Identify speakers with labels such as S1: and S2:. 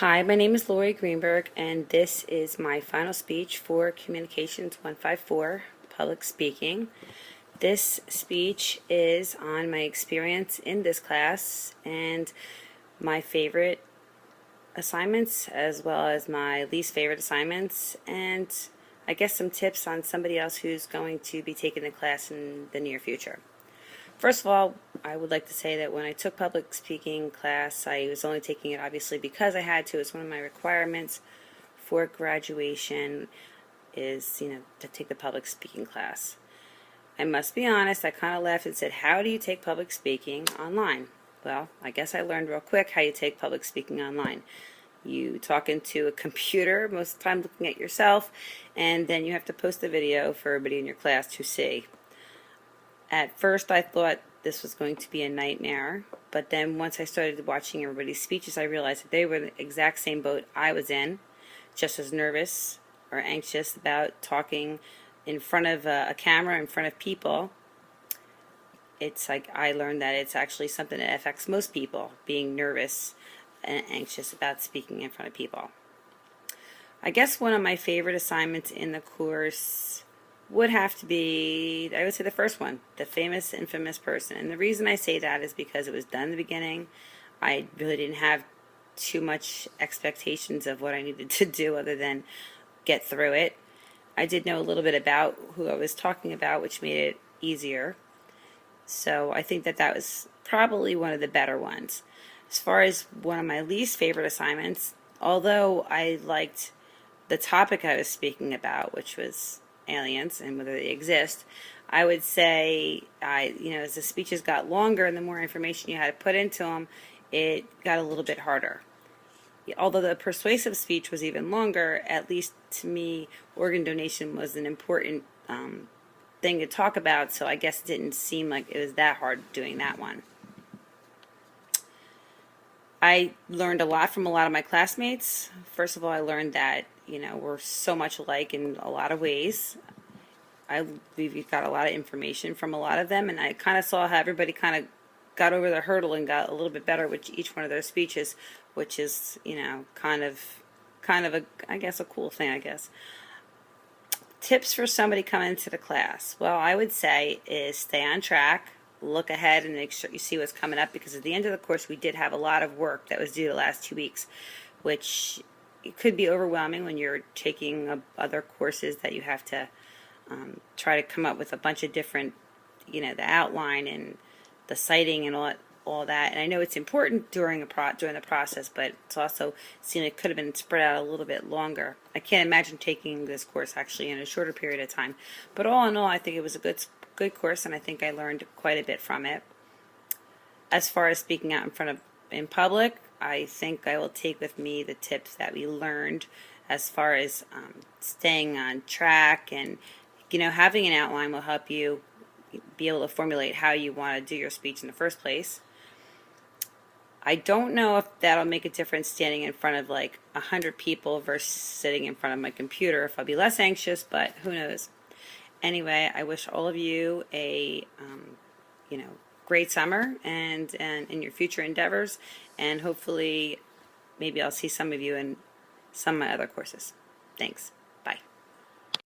S1: Hi, my name is Lori Greenberg, and this is my final speech for Communications 154, Public Speaking. This speech is on my experience in this class and my favorite assignments as well as my least favorite assignments, and I guess some tips on somebody else who's going to be taking the class in the near future. First of all, I would like to say that when I took public speaking class, I was only taking it obviously because I had to. It's one of my requirements for graduation is, to take the public speaking class. I must be honest, I kind of laughed and said, how do you take public speaking online? Well, I guess I learned real quick how you take public speaking online. You talk into a computer, most of the time looking at yourself, and then you have to post a video for everybody in your class to see. At first I thought this was going to be a nightmare, but then once I started watching everybody's speeches, I realized that they were in the exact same boat I was in, just as nervous or anxious about talking in front of a camera, in front of people. It's like I learned that it's actually something that affects most people, being nervous and anxious about speaking in front of people. I guess one of my favorite assignments in the course would have to be, I would say the first one, the famous, infamous person. And the reason I say that is because it was done in the beginning. I really didn't have too much expectations of what I needed to do other than get through it. I did know a little bit about who I was talking about, which made it easier. So I think that that was probably one of the better ones. As far as one of my least favorite assignments, although I liked the topic I was speaking about, which was aliens and whether they exist, I would say, as the speeches got longer and the more information you had to put into them, it got a little bit harder. Although the persuasive speech was even longer, at least to me, organ donation was an important thing to talk about, so I guess it didn't seem like it was that hard doing that one. I learned a lot from a lot of my classmates. First of all, I learned that we're so much alike in a lot of ways. We've got a lot of information from a lot of them, and I kind of saw how everybody kind of got over the hurdle and got a little bit better with each one of their speeches, which is, kind of I guess a cool thing, I guess. Tips for somebody coming into the class. Well, I would say is stay on track, look ahead and make sure you see what's coming up, because at the end of the course we did have a lot of work that was due the last 2 weeks, which it could be overwhelming when you're taking other courses that you have to try to come up with a bunch of different, the outline and the citing and all that. And I know it's important during the process, but it's also seemed it could have been spread out a little bit longer. I can't imagine taking this course actually in a shorter period of time. But all in all, I think it was a good course, and I think I learned quite a bit from it. As far as speaking out in public, I think I will take with me the tips that we learned as far as staying on track, and having an outline will help you be able to formulate how you want to do your speech in the first place. I don't know if that'll make a difference standing in front of like 100 people versus sitting in front of my computer, if I'll be less anxious, but who knows. Anyway, I wish all of you a great summer and in your future endeavors, and hopefully maybe I'll see some of you in some of my other courses. Thanks.